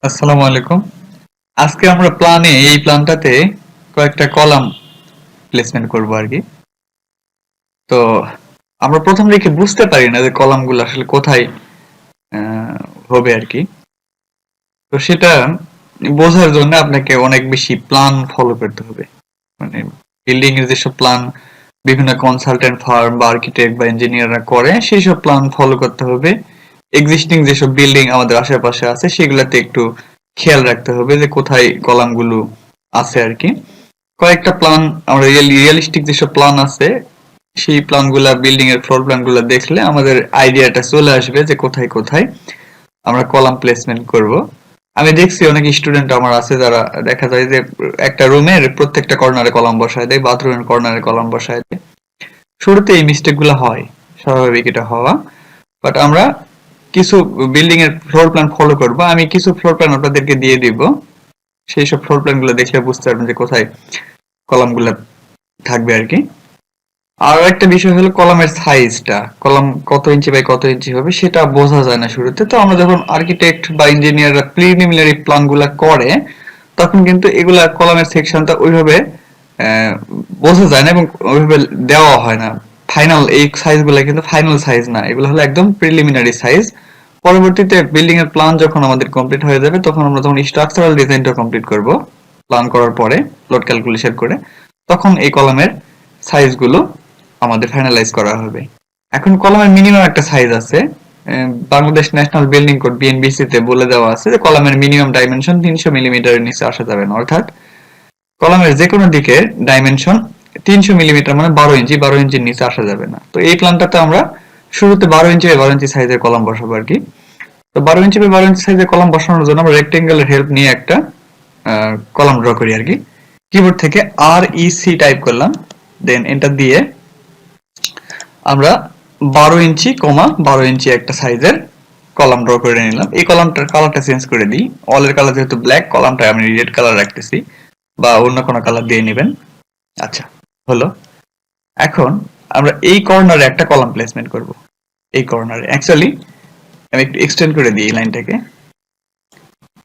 আসসালামু আলাইকুম। আজকে আমরা এই প্ল্যানটাতে কয়েকটা কলাম প্লেসমেন্ট করব আর কি। তো আমরা প্রথম দিকে বুঝতে পারি না যে কলামগুলো আসলে কোথায় আহ, হবে আর কি। তো সেটা বোঝার জন্য আপনাকে অনেক বেশি প্ল্যান ফলো করতে হবে। মানে বিল্ডিং এর যেসব প্ল্যান বিভিন্ন কনসালটেন্ট ফার্ম বা আর্কিটেক্ট বা ইঞ্জিনিয়াররা করে সেই সব প্ল্যান ফলো করতে হবে। এক্সিস্টিং যেসব বিল্ডিং আমাদের আশেপাশে আছে সেগুলোতে একটু খেয়াল রাখতে হবে যে কোথায় কলামগুলো আছে আর কি। কয়েকটা প্ল্যান আমরা রিয়েলিস্টিক যেসব প্ল্যান আছে সেই প্ল্যানগুলা বিল্ডিং এর ফ্লোর প্ল্যানগুলো দেখলে আমাদের আইডিয়াটা চলে আসবে যে কোথায় কোথায় আমরা কলাম প্লেসমেন্ট করব। আমি দেখছি অনেক স্টুডেন্ট আমার আছে যারা দেখা যায় যে একটা রুমের প্রত্যেকটা কর্নারে কলাম বসায় দেয়, বাথরুমের কর্নারে কলাম বসায় দেয়। শুরুতে এই মিস্টেক গুলো হয়, স্বাভাবিক এটা হওয়া। বাট আমরা কিছু বিল্ডিং এর ফ্লোর প্ল্যান ফলো করব। আমি কিছু ফ্লোর প্ল্যান আপনাদেরকে দিয়ে দিব, সেই সব ফ্লোর প্ল্যান গুলো দেখলে বুঝতে পারবেন যে কোথায় কলাম গুলা থাকবে আর কি। আর একটা বিষয় হলো কলামের সাইজটা, কলাম কত ইঞ্চি বাই কত ইঞ্চি হবে সেটা বোঝা যায় না শুরুতে। তো আমরা যখন আর্কিটেক্ট বা ইঞ্জিনিয়াররা প্রিলিমিনারি প্ল্যান গুলা করে তখন কিন্তু এগুলা কলামের সেকশনটা ওইভাবে বোঝা যায় না এবং ওইভাবে দেওয়া হয় না। ফাইনাল এই সাইজ গুলা কিন্তু ফাইনাল সাইজ না, এগুলো হলো একদম প্রিলিমিনারি সাইজ। পরবর্তীতে বিল্ডিং এর প্ল্যান যখন আমাদের কমপ্লিট হয়ে যাবে তখন আমরা যখন স্ট্রাকচারাল ডিজাইনটা কমপ্লিট করব, প্ল্যান করার পরে লোড ক্যালকুলেশন করে, তখন এই কলামের সাইজ গুলো আমাদের ফাইনালাইজ করা হবে। এখন কলামের মিনিমাম একটা সাইজ আছে, Bangladesh national building code BNBC তে বলে দেওয়া আছে যে কলামের মিনিমাম ডাইমেনশন 300 মিলিমিটারের নিচে আসা যাবে না। অর্থাৎ কলামের যে কোনো দিকে ডাইমেনশন 300 মিলিমিটার মানে 12 ইঞ্চি, 12 ইঞ্চির নিচে আসা যাবে না। তো এই প্ল্যানটাতে আমরা শুরুতে 12 ইঞ্চি বাই 12 ইঞ্চি সাইজের কলাম বসাবো আর কি। তো 12 ইঞ্চি বাই 12 ইঞ্চি সাইজের কলাম বসানোর জন্য আমরা রেক্টেঙ্গেলের হেল্প নিয়ে একটা কলাম ড্র করি আর কি। কিবোর্ড থেকে REC টাইপ করলাম, দেন এন্টার দিয়ে আমরা 12 ইঞ্চি 12 ইঞ্চি একটা সাইজের কলাম ড্র করে নিলাম। এই কলামটার কালারটা চেঞ্জ করে দিই। অলের কালার যেহেতু ব্ল্যাক, কলামটা আমি রেড কালার রাখতেছি, বা অন্য কোনো কালার দিয়ে নেবেন। আচ্ছা, হলো। এখন আমরা এই কর্নারে একটা কলাম প্লেসমেন্ট করব। এই কর্নারে অ্যাকচুয়ালি আমি একটু এক্সটেন্ড করে দিই এই লাইনটাকে।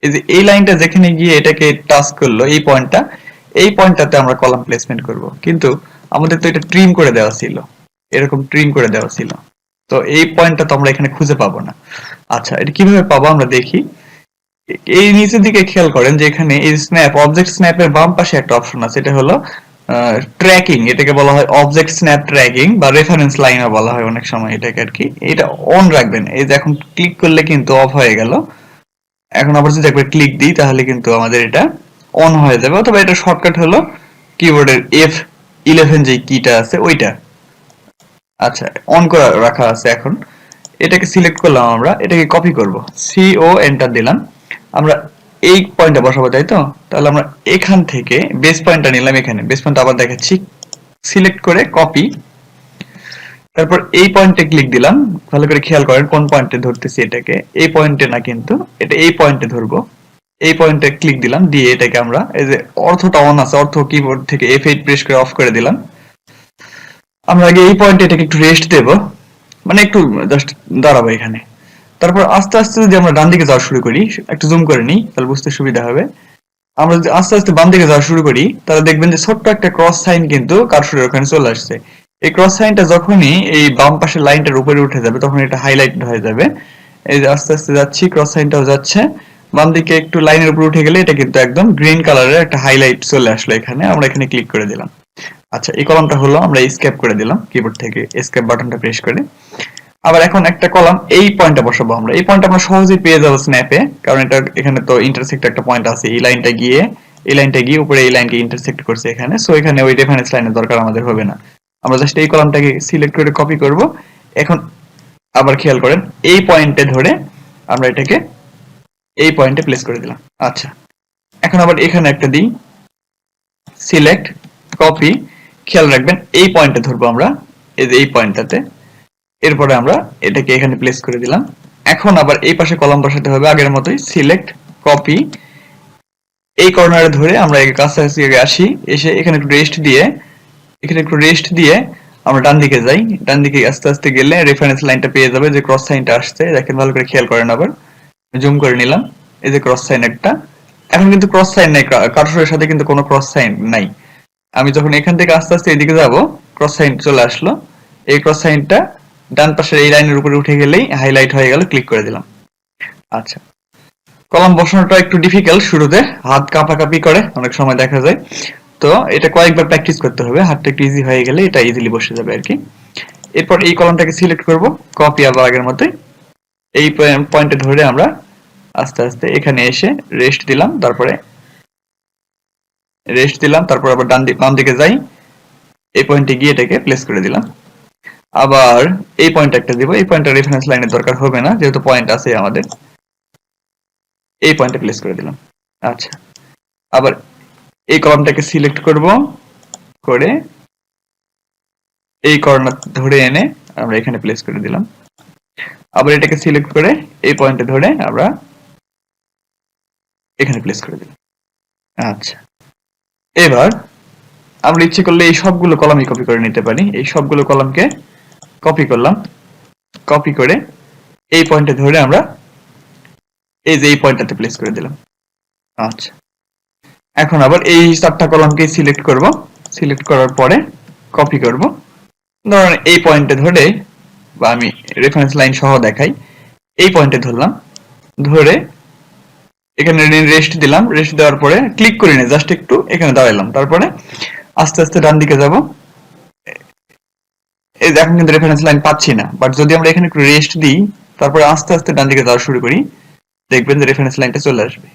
এই যে এই লাইনটা যেখানে গিয়ে এটাকে টাচ করলো, এই পয়েন্টটা, এই পয়েন্টটাতে আমরা কলাম প্লেসমেন্ট করব। কিন্তু আমাদের তো এটা ট্রিম করে দেওয়া ছিল, এরকম ট্রিম করে দেওয়া ছিল। তো এই পয়েন্টটা তো আমরা এখানে খুঁজে পাবো না। আচ্ছা, এটা কিভাবে পাবো আমরা দেখি। এই নিচের দিকে খেয়াল করেন যে এখানে এই স্ন্যাপ, অবজেক্ট স্ন্যাপের বাম পাশে একটা অপশন আছে, এটা হলো ট্র্যাকিং। এটাকে বলা হয় অবজেক্ট স্ন্যাপ ট্র্যাকিং বা রেফারেন্স লাইনও বলা হয় অনেক সময় এটাকে আর কি। এটা অন রাখবেন। এই যে এখন ক্লিক করলে কিন্তু অফ হয়ে গেল। এখন আবার যদি একবার ক্লিক দিই তাহলে কিন্তু আমাদের এটা অন হয়ে যাবে। অথবা এটা শর্টকাট হলো কিবোর্ডের F11 যে কিটা আছে ওইটা। আচ্ছা, অন করা রাখা আছে। এখন এটাকে সিলেক্ট করলাম, আমরা এটাকে কপি করব, CO এন্টার দিলাম। আমরা এই পয়েন্টটা বসাবো, তাই তো? তাহলে আমরা এখান থেকে বেস পয়েন্টটা নিলাম, এখানে বেস পয়েন্ট আবার দেখাচ্ছি, সিলেক্ট করে কপি, তারপর এই পয়েন্টে ক্লিক দিলাম। ভালো করে খেয়াল করেন কোন পয়েন্টে ধরতেছি এটাকে। এই পয়েন্টে না, কিন্তু এটা এই পয়েন্টে ধরবো। এই পয়েন্টে ক্লিক দিলাম, দিয়ে এটাকে আমরা এই যে অর্থটা অন আছে, অর্থ কিবোর্ড থেকে F8 প্রেস করে অফ করে দিলাম। আমরা আগে এই পয়েন্টে এটাকে একটু রেস্ট দেব, মানে একটু জাস্ট দাঁড়াবো এখানে। তারপর আস্তে আস্তে যদি আমরা ডান দিকে যাওয়া শুরু করি, একটু জুম করে নিই তাহলে বুঝতে সুবিধা হবে। আমরা যদি আস্তে আস্তে বাম দিকে যাওয়া শুরু করি তাহলে দেখবেন যে ছোট্ট একটা ক্রস সাইন কিন্তু কার্সরের ওখানে চলে আসছে। এই ক্রস সাইনটা যখনই এই বাম পাশের লাইনটার উপরে উঠে যাবে তখন এটা হাইলাইট হয়ে যাবে। এই যে আস্তে আস্তে যাচ্ছি, ক্রস সাইনটাও যাচ্ছে, বাম দিকে একটু লাইনের উপরে উঠে গেলে এটা কিন্তু একদম গ্রিন কালারের একটা হাইলাইট চলে আসলো এখানে। আমরা এখানে ক্লিক করে দিলাম। আচ্ছা, এই কলামটা হলো, আমরা এসকেপ করে দিলাম কিবোর্ড থেকে, এসকেপ বাটনটা প্রেস করে। আবার এখন একটা কলাম এই পয়েন্টটা বসাবো আমরা। এই পয়েন্ট আমরা সহজেই পেয়ে যাবো স্ন্যাপে, কারণ এটা এখানে তো ইন্টারসেক্ট একটা পয়েন্ট আছে। এই লাইনটা গিয়ে এই লাইনটা গিয়ে উপরে এই লাইনকে ইন্টারসেক্ট করছে এখানে। সো এখানে ওই রেফারেন্স লাইনের দরকার আমাদের হবে না। আমরা জাস্ট এই কলামটাকে সিলেক্ট করে কপি করব। এখন আবার খেয়াল করেন এই পয়েন্টে ধরে আমরা এটাকে এই পয়েন্টে প্লেস করে দিলাম। আচ্ছা, এখন আবার এখানে একটা দিই, সিলেক্ট, কপি, খেয়াল রাখবেন এই পয়েন্টে ধরবো আমরা, এই যে এই পয়েন্টটাতে। এরপরে আমরা এটাকে এখানে প্লেস করে দিলাম। এখন আবার এই পাশে কলাম বসাতে হবে আগের মতোই, সিলেক্ট, কপি, এই কর্নারে ধরে আমরা এই কাছাকাছি আসি, এসে এখানে একটু রেস্ট দিয়ে, এখানে একটু রেস্ট দিয়ে আমরা ডান দিকে যাই। ডান দিকে আস্তে আস্তে গেলে রেফারেন্স লাইনটা পেয়ে যাবে, যে ক্রস সাইনটা আসছে। দেখেন, ভালো করে খেয়াল করেন। আবার জুম করে নিলাম, এই যে ক্রস সাইন একটা, এখন কিন্তু ক্রস সাইন নাই, কার্সরের সাথে কিন্তু কোনো ক্রস সাইন নাই। আমি যখন এখান থেকে আস্তে আস্তে এদিকে যাব, ক্রস সাইন চলে আসলো, এই ক্রস সাইনটা ডান পাশের এই লাইনের উপরে উঠে গেলেই হাইলাইট হয়ে গেল, ক্লিক করে দিলাম। আচ্ছা, কলাম বসানোটা একটু ডিফিকাল্ট, শুরুতে হাত কাঁপাকাঁপি করে অনেক সময় দেখা যায়, তো এটা কয়েকবার প্র্যাকটিস করতে হবে, হাতটা একটু ইজি হয়ে গেলে এটা ইজিলি বসে যাবে আর কি। এরপর এই কলামটাকে সিলেক্ট করব, কপি আবার আগের মতোই, এই পয়েন্টে ধরে আমরা আস্তে আস্তে এখানে এসে রেস্ট দিলাম, তারপর আবার বাম দিকে যাই, এই পয়েন্টে গিয়ে এটাকে প্লেস করে দিলাম। আবার এই পয়েন্ট একটা দিব, এই পয়েন্টটা রেফারেন্স লাইনের দরকার হবে না যেহেতু পয়েন্ট আছে আমাদের, এই পয়েন্টে প্লেস করে দিলাম। আচ্ছা, আবার এই কলামটাকে সিলেক্ট করব, করে এই কর্নার ধরে এনে আমরা এখানে প্লেস করে দিলাম। আবার এটাকে সিলেক্ট করে এই পয়েন্টে ধরে আমরা এখানে প্লেস করে দিলাম। আচ্ছা, এবার আমরা ইচ্ছে করলে এই সবগুলো কলামই কপি করে নিতে পারি। এই সবগুলো কলামকে কপি করলাম, কপি করে এই পয়েন্টে ধরে আমরা এই যে এই পয়েন্টটাতে প্লেস করে দিলাম। আচ্ছা, এখন আবার এই 4টা কলামকে সিলেক্ট করব, সিলেক্ট করার পরে কপি করব, ধরুন এই পয়েন্টে ধরে, বা আমি রেফারেন্স লাইন সহ দেখাই, এই পয়েন্টে ধরলাম, ধরে এখানে রেস্ট দিলাম, রেস্ট দেওয়ার পরে ক্লিক করি না, জাস্ট একটু এখানে দাঁড়ালাম, তারপরে আস্তে আস্তে ডান দিকে যাব। এই যে এখন কিন্তু রেফারেন্স লাইন পাচ্ছি না, বাট যদি আমরা এখানে একটু রেস্ট দিই, তারপরে আস্তে আস্তে ডান দিকে যাওয়া শুরু করি, দেখবেন যে রেফারেন্স লাইনটা চলে আসবে।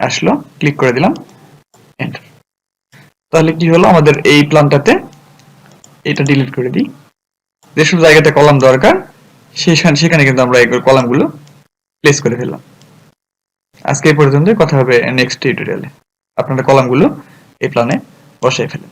আসলো, ক্লিক করে দিলাম, এন্টার। তাহলে কি হলো, আমাদের এই প্ল্যানটাতে এটা ডিলিট করে দিই, যেসব জায়গাতে কলাম দরকার সেখানে কিন্তু আমরা এই কলামগুলো প্লেস করে ফেললাম। আজকে এই পর্যন্ত, কথা হবে নেক্সট টিউটোরিয়ালে। আপনারা কলামগুলো এই প্ল্যানে বসাই ফেলেন।